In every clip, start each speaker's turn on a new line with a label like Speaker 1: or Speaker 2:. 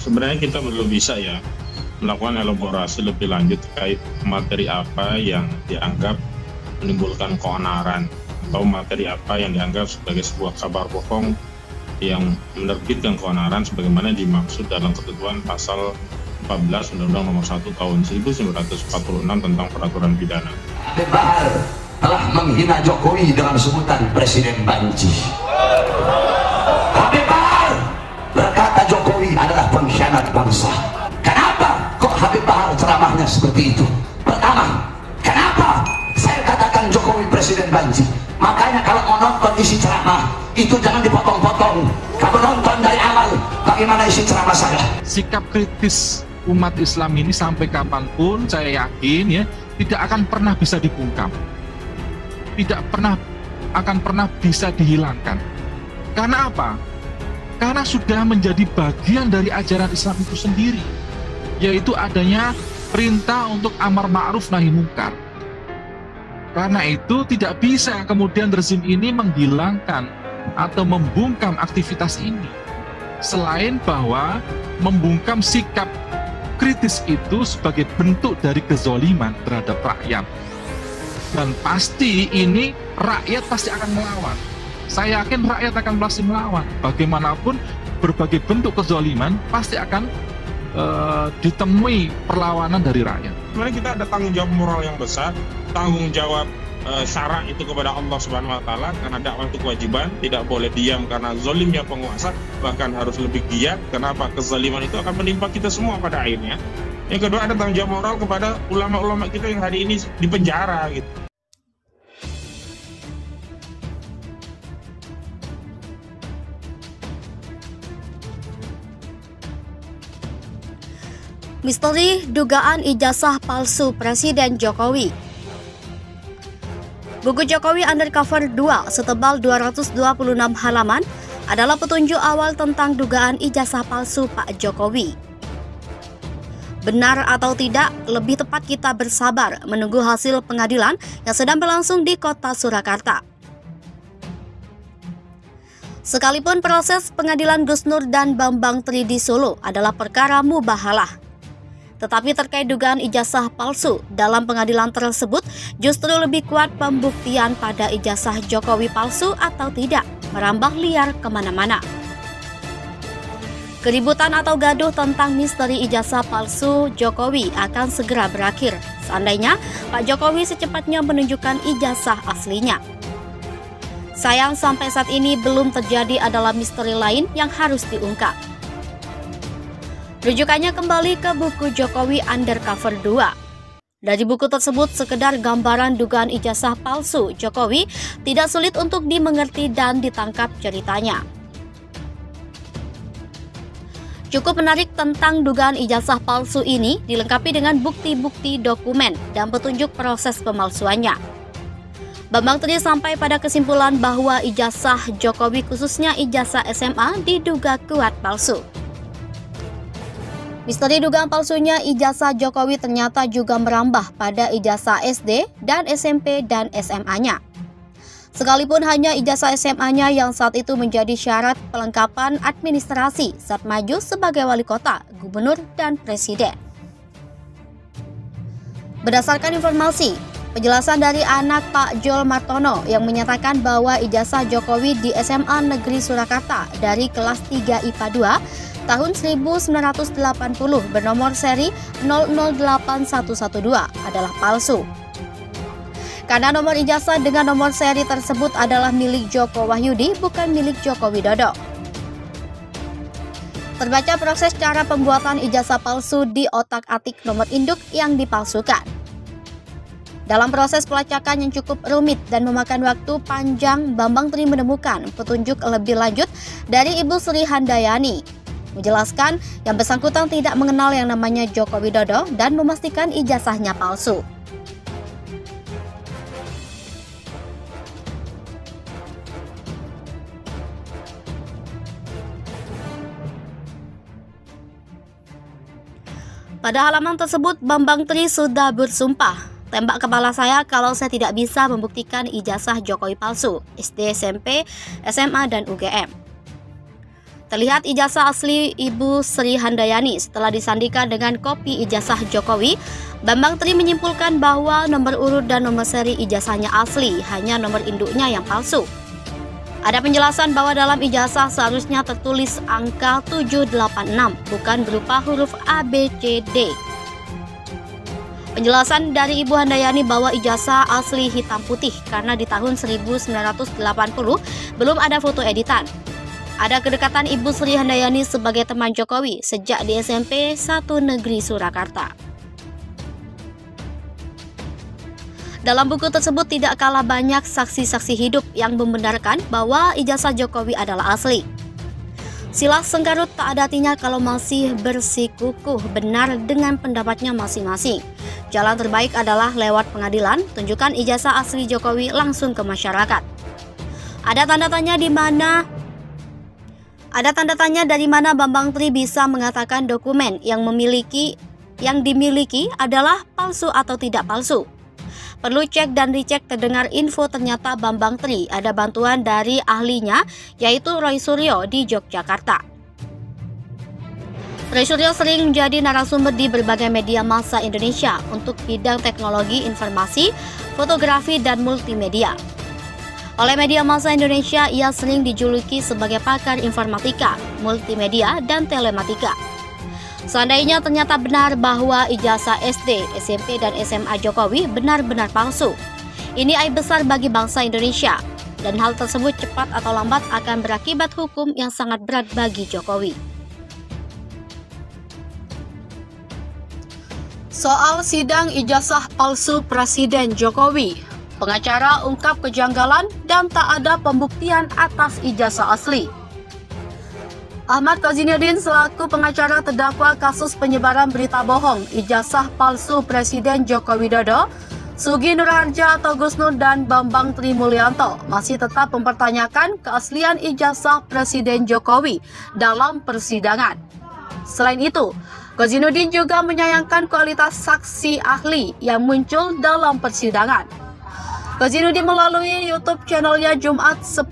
Speaker 1: Sebenarnya kita belum bisa ya melakukan elaborasi lebih lanjut terkait materi apa yang dianggap menimbulkan keonaran atau materi apa yang dianggap sebagai sebuah kabar bohong yang menerbitkan keonaran sebagaimana dimaksud dalam ketentuan pasal 14 Undang-Undang Nomor 1 Tahun 1946 tentang Peraturan Pidana.
Speaker 2: Habib Bahar telah menghina Jokowi dengan sebutan Presiden Banci. Habib Bahar berkata Jokowi adalah pengkhianat bangsa. Kenapa kok Habib Bahar ceramahnya seperti itu? Pertama, kenapa saya katakan Jokowi Presiden Banci? Makanya kalau mau nonton isi ceramah itu jangan dipotong-potong. Kamu nonton dari awal bagaimana isi ceramah saya.
Speaker 3: Sikap kritis umat Islam ini sampai kapanpun saya yakin ya tidak akan pernah bisa dibungkam, tidak akan pernah bisa dihilangkan. Karena apa? Karena sudah menjadi bagian dari ajaran Islam itu sendiri, yaitu adanya perintah untuk amar ma'ruf nahi mungkar. Karena itu tidak bisa kemudian rezim ini menghilangkan atau membungkam aktivitas ini. Selain bahwa membungkam sikap kritis itu sebagai bentuk dari kezoliman terhadap rakyat. Dan pasti ini rakyat pasti akan melawan. Saya yakin rakyat akan pasti melawan. Bagaimanapun berbagai bentuk kezoliman pasti akan ditemui perlawanan dari rakyat.
Speaker 1: Sebenarnya kita ada tanggung jawab moral yang besar, tanggung jawab syara itu kepada Allah Subhanahu Wa Taala, karena dakwah itu kewajiban, tidak boleh diam karena zolimnya penguasa, bahkan harus lebih giat. Kenapa? Kezaliman itu akan menimpa kita semua pada akhirnya. Yang kedua ada tanggung jawab moral kepada ulama-ulama kita yang hari ini di penjara gitu.
Speaker 4: Misteri dugaan ijazah palsu Presiden Jokowi. Buku Jokowi Undercover 2 setebal 226 halaman adalah petunjuk awal tentang dugaan ijazah palsu Pak Jokowi. Benar atau tidak, lebih tepat kita bersabar menunggu hasil pengadilan yang sedang berlangsung di kota Surakarta. Sekalipun proses pengadilan Gus Nur dan Bambang Tri di Solo adalah perkara mubahalah, tetapi terkait dugaan ijazah palsu dalam pengadilan tersebut justru lebih kuat pembuktian pada ijazah Jokowi palsu atau tidak merambah liar kemana-mana. Keributan atau gaduh tentang misteri ijazah palsu Jokowi akan segera berakhir seandainya Pak Jokowi secepatnya menunjukkan ijazah aslinya. Sayang sampai saat ini belum terjadi adalah misteri lain yang harus diungkap. Rujukannya kembali ke buku Jokowi Undercover 2. Dari buku tersebut sekedar gambaran dugaan ijazah palsu Jokowi tidak sulit untuk dimengerti dan ditangkap ceritanya. Cukup menarik tentang dugaan ijazah palsu ini dilengkapi dengan bukti-bukti dokumen dan petunjuk proses pemalsuannya. Bambang Tri sampai pada kesimpulan bahwa ijazah Jokowi khususnya ijazah SMA diduga kuat palsu. Misteri dugaan palsunya ijazah Jokowi ternyata juga merambah pada ijazah SD dan SMP dan SMA-nya. Sekalipun hanya ijazah SMA-nya yang saat itu menjadi syarat pelengkapan administrasi saat maju sebagai wali kota, gubernur, dan presiden. Berdasarkan informasi, penjelasan dari anak Pak Jol Martono yang menyatakan bahwa ijazah Jokowi di SMA Negeri Surakarta dari kelas 3 IPA 2 tahun 1980 bernomor seri 008112 adalah palsu. Karena nomor ijazah dengan nomor seri tersebut adalah milik Joko Wahyudi, bukan milik Joko Widodo. Terbaca proses cara pembuatan ijazah palsu di otak-atik nomor induk yang dipalsukan. Dalam proses pelacakan yang cukup rumit dan memakan waktu panjang, Bambang Tri menemukan petunjuk lebih lanjut dari Ibu Sri Handayani, menjelaskan yang bersangkutan tidak mengenal yang namanya Joko Widodo dan memastikan ijazahnya palsu. Pada halaman tersebut, Bambang Tri sudah bersumpah, tembak kepala saya kalau saya tidak bisa membuktikan ijazah Jokowi palsu, SD, SMP, SMA, dan UGM. Terlihat ijazah asli Ibu Sri Handayani setelah disandingkan dengan kopi ijazah Jokowi. Bambang Tri menyimpulkan bahwa nomor urut dan nomor seri ijazahnya asli, hanya nomor induknya yang palsu. Ada penjelasan bahwa dalam ijazah seharusnya tertulis angka 786, bukan berupa huruf A, B, C, D. Penjelasan dari Ibu Handayani bahwa ijazah asli hitam putih karena di tahun 1980 belum ada foto editan. Ada kedekatan Ibu Sri Handayani sebagai teman Jokowi sejak di SMP 1 Negeri Surakarta. Dalam buku tersebut tidak kalah banyak saksi-saksi hidup yang membenarkan bahwa ijazah Jokowi adalah asli. Silah sengkarut tak ada artinya kalau masih bersikukuh benar dengan pendapatnya masing-masing. Jalan terbaik adalah lewat pengadilan, tunjukkan ijazah asli Jokowi langsung ke masyarakat. Ada tanda tanya dari mana Bambang Tri bisa mengatakan dokumen yang dimiliki adalah palsu atau tidak palsu. Perlu cek dan dicek terdengar info ternyata Bambang Tri ada bantuan dari ahlinya yaitu Roy Suryo di Yogyakarta. Roy Suryo sering menjadi narasumber di berbagai media massa Indonesia untuk bidang teknologi informasi, fotografi, dan multimedia. Oleh media massa Indonesia, ia sering dijuluki sebagai pakar informatika, multimedia, dan telematika. Seandainya ternyata benar bahwa ijazah SD, SMP, dan SMA Jokowi benar-benar palsu, ini aib besar bagi bangsa Indonesia, dan hal tersebut cepat atau lambat akan berakibat hukum yang sangat berat bagi Jokowi. Soal sidang ijazah palsu Presiden Jokowi, pengacara ungkap kejanggalan dan tak ada pembuktian atas ijazah asli. Ahmad Kozinuddin selaku pengacara terdakwa kasus penyebaran berita bohong ijazah palsu Presiden Joko Widodo, Sugi Nurharja atau Gus Nur dan Bambang Tri Mulyanto masih tetap mempertanyakan keaslian ijazah Presiden Jokowi dalam persidangan. Selain itu, Kozinuddin juga menyayangkan kualitas saksi ahli yang muncul dalam persidangan. Kozinuddin melalui YouTube channelnya Jumat 10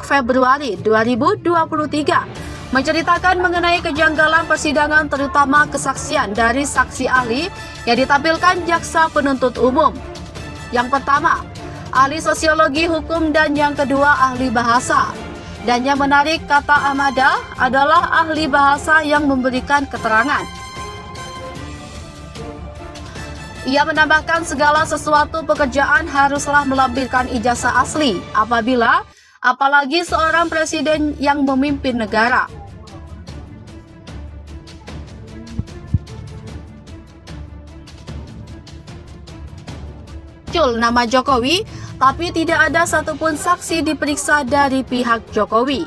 Speaker 4: Februari 2023 menceritakan mengenai kejanggalan persidangan terutama kesaksian dari saksi ahli yang ditampilkan jaksa penuntut umum. Yang pertama, ahli sosiologi hukum dan yang kedua ahli bahasa. Dan yang menarik kata Ahmada adalah ahli bahasa yang memberikan keterangan. Ia menambahkan segala sesuatu pekerjaan haruslah melampirkan ijazah asli apalagi seorang presiden yang memimpin negara. Muncul nama Jokowi, tapi tidak ada satupun saksi diperiksa dari pihak Jokowi.